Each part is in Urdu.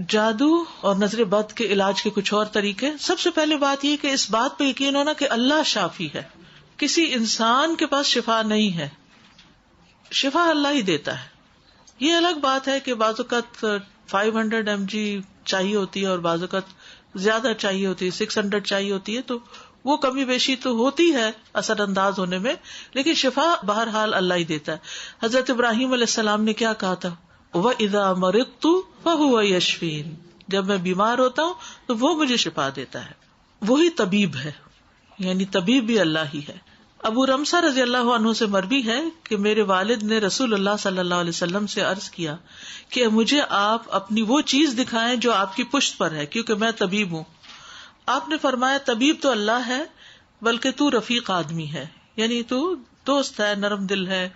جادو اور نظر بد کے علاج کے کچھ اور طریقے. سب سے پہلے بات یہ کہ اس بات پہ یقین ہونا کہ اللہ شافی ہے. کسی انسان کے پاس شفا نہیں ہے, شفا اللہ ہی دیتا ہے. یہ الگ بات ہے کہ بعض اوقات 500 mg چاہیے ہوتی ہے اور بعض اوقات زیادہ چاہیے ہوتی ہے, 600 چاہیے ہوتی ہے, تو وہ کمی بیشی تو ہوتی ہے اثر انداز ہونے میں, لیکن شفا بہرحال اللہ ہی دیتا ہے. حضرت ابراہیم علیہ السلام نے کیا کہا تھا, وَإِذَا مَرِضْتُ فَهُوَ يَشْفِينِ, جب میں بیمار ہوتا ہوں تو وہ مجھے شفا دیتا ہے. وہی طبیب ہے, یعنی طبیب بھی اللہ ہی ہے. ابو رمسا رضی اللہ عنہ سے مروی ہے کہ میرے والد نے رسول اللہ صلی اللہ علیہ وسلم سے عرض کیا کہ مجھے آپ اپنی وہ چیز دکھائیں جو آپ کی پشت پر ہے, کیونکہ میں طبیب ہوں. آپ نے فرمایا طبیب تو اللہ ہے, بلکہ تو رفیق آدمی ہے, یعنی تو دوست ہے, نرم دل ہے,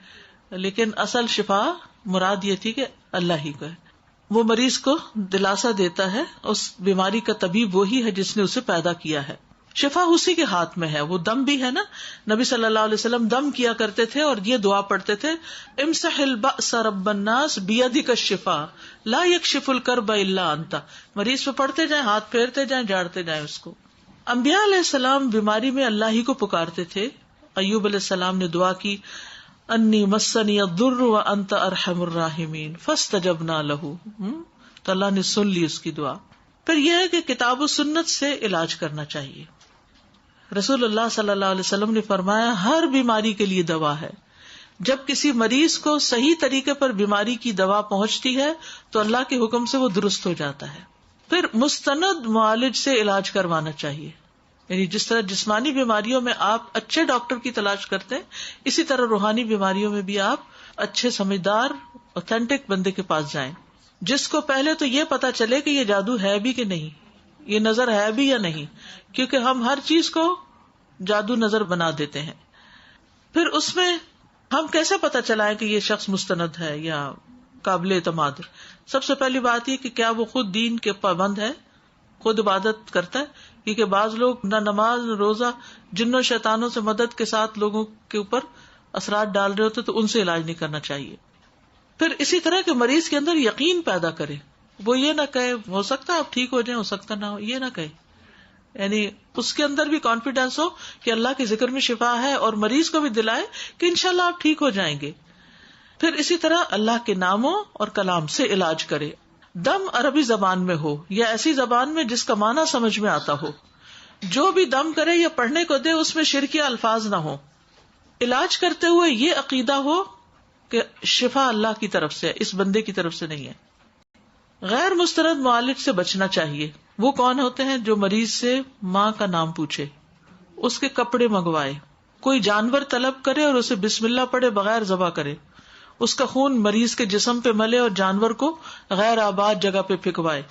لیکن اصل شفا مراد یہ تھی کہ اللہ ہی کو ہے. وہ مریض کو دلاسا دیتا ہے, اس بیماری کا طبیب وہی ہے جس نے اسے پیدا کیا ہے. شفا اسی کے ہاتھ میں ہے. وہ دم بھی ہے نا, نبی صلی اللہ علیہ وسلم دم کیا کرتے تھے اور یہ دعا پڑھتے تھے, امسح البأس رب الناس بیدک الشفا لا یکشف الکرب الا انت. مریض پہ پڑھتے جائیں, ہاتھ پھیرتے جائیں, جاڑتے جائیں اس کو. انبیاء علیہ السلام بیماری میں اللہ ہی کو پکارتے تھے. ایوب علیہ السلام نے دعا کی, انی مسنی الضر وانت ارحم الراحمین فاستجبنا لہ, تو اللہ نے سن لی اس کی دعا. پھر یہ ہے کہ کتاب و سنت سے علاج کرنا چاہیے. رسول اللہ صلی اللہ علیہ وسلم نے فرمایا ہر بیماری کے لیے دوا ہے. جب کسی مریض کو صحیح طریقے پر بیماری کی دوا پہنچتی ہے تو اللہ کے حکم سے وہ درست ہو جاتا ہے. پھر مستند معالج سے علاج کروانا چاہیے, یعنی جس طرح جسمانی بیماریوں میں آپ اچھے ڈاکٹر کی تلاش کرتے ہیں, اسی طرح روحانی بیماریوں میں بھی آپ اچھے سمجھدار اوتھینٹک بندے کے پاس جائیں, جس کو پہلے تو یہ پتا چلے کہ یہ جادو ہے بھی کہ نہیں, یہ نظر ہے بھی یا نہیں, کیونکہ ہم ہر چیز کو جادو نظر بنا دیتے ہیں. پھر اس میں ہم کیسے پتا چلائیں کہ یہ شخص مستند ہے یا قابل اعتماد؟ سب سے پہلی بات یہ کہ کیا وہ خود دین کے پابند ہے, خود عبادت کرتا ہے, کیونکہ بعض لوگ نہ نماز نہ روزہ, جنوں شیطانوں سے مدد کے ساتھ لوگوں کے اوپر اثرات ڈال رہے ہوتے تو ان سے علاج نہیں کرنا چاہیے. پھر اسی طرح کے مریض کے اندر یقین پیدا کرے, وہ یہ نہ کہے ہو سکتا ہے آپ ٹھیک ہو جائیں, ہو سکتا نہ ہو, یہ نہ کہے, یعنی اس کے اندر بھی کانفیڈینس ہو کہ اللہ کے ذکر میں شفا ہے, اور مریض کو بھی دلائے کہ انشاءاللہ آپ ٹھیک ہو جائیں گے. پھر اسی طرح اللہ کے ناموں اور کلام سے علاج کرے. دم عربی زبان میں ہو یا ایسی زبان میں جس کا معنی سمجھ میں آتا ہو. جو بھی دم کرے یا پڑھنے کو دے اس میں شرکی الفاظ نہ ہو. علاج کرتے ہوئے یہ عقیدہ ہو کہ شفا اللہ کی طرف سے, اس بندے کی طرف سے نہیں ہے. غیر مستند معالج سے بچنا چاہیے. وہ کون ہوتے ہیں؟ جو مریض سے ماں کا نام پوچھے, اس کے کپڑے منگوائے, کوئی جانور طلب کرے اور اسے بسم اللہ پڑھے بغیر ذبح کرے, اس کا خون مریض کے جسم پہ ملے اور جانور کو غیر آباد جگہ پہ پھینکوائے.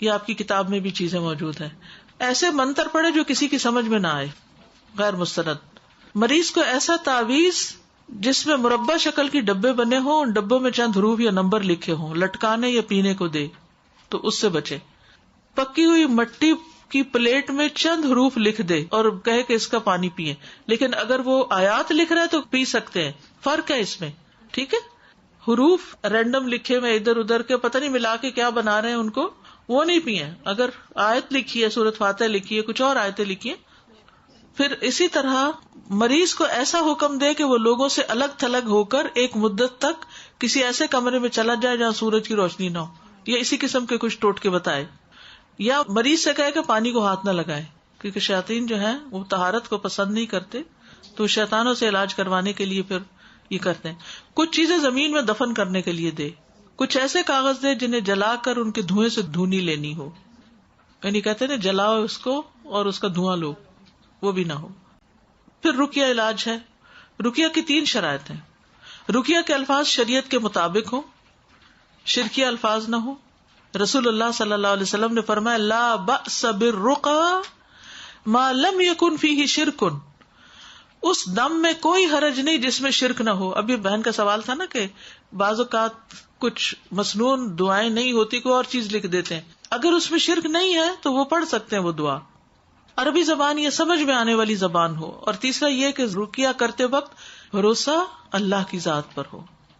یہ آپ کی کتاب میں بھی چیزیں موجود ہیں. ایسے منتر پڑھے جو کسی کی سمجھ میں نہ آئے, غیر مستند. مریض کو ایسا تعویذ جس میں مربع شکل کی ڈبے بنے ہوں, ان ڈبوں میں چند حروف یا نمبر لکھے ہوں, لٹکانے یا پینے کو دے تو اس سے بچے. پکی ہوئی مٹی کی پلیٹ میں چند حروف لکھ دے اور کہے کہ اس کا پانی پیئے, لیکن اگر وہ آیات لکھ رہا ہے تو پی سکتے ہیں, فرق ہے اس میں, ٹھیک ہے. حروف رینڈم لکھے ہوئے ادھر ادھر کے پتہ نہیں ملا کے کیا بنا رہے ہیں ان کو, وہ نہیں پیئے. اگر آیت لکھی ہے, سورۃ فاتحہ لکھی ہے, کچھ اور آیتیں لکھی ہیں. پھر اسی طرح مریض کو ایسا حکم دے کہ وہ لوگوں سے الگ تھلگ ہو کر ایک مدت تک کسی ایسے کمرے میں چلا جائے جہاں سورج کی روشنی نہ ہو, یا اسی قسم کے کچھ ٹوٹکے بتائے. یا مریض سے کہے کہ پانی کو ہاتھ نہ لگائے, کیونکہ شیاطین جو ہیں وہ طہارت کو پسند نہیں کرتے, تو شیطانوں سے علاج کروانے کے لیے پھر یہ کرتے ہیں. کچھ چیزیں زمین میں دفن کرنے کے لیے دے, کچھ ایسے کاغذ دے جنہیں جلا کر ان کے دھوئیں سے دھونی لینی ہو, یعنی کہتے ہیں نا جلاؤ اس کو اور اس کا دھواں لو, وہ بھی نہ ہو. پھر رقیہ علاج ہے. رقیہ کی 3 شرائط ہیں. رقیہ کے الفاظ شریعت کے مطابق ہوں, شرکیہ الفاظ نہ ہو. رسول اللہ صلی اللہ علیہ وسلم نے فرمایا لا بأس بالرقى ما لم يكن فيه شرک, اس دم میں کوئی حرج نہیں جس میں شرک نہ ہو. ابھی بہن کا سوال تھا نا کہ بعض اوقات کچھ مسنون دعائیں نہیں ہوتی, کوئی اور چیز لکھ دیتے ہیں, اگر اس میں شرک نہیں ہے تو وہ پڑھ سکتے ہیں وہ دعا. عربی زبان یہ سمجھ میں آنے والی زبان ہو. اور تیسرا یہ کہ رقیہ کرتے وقت بھروسہ اللہ کی ذات پر ہو,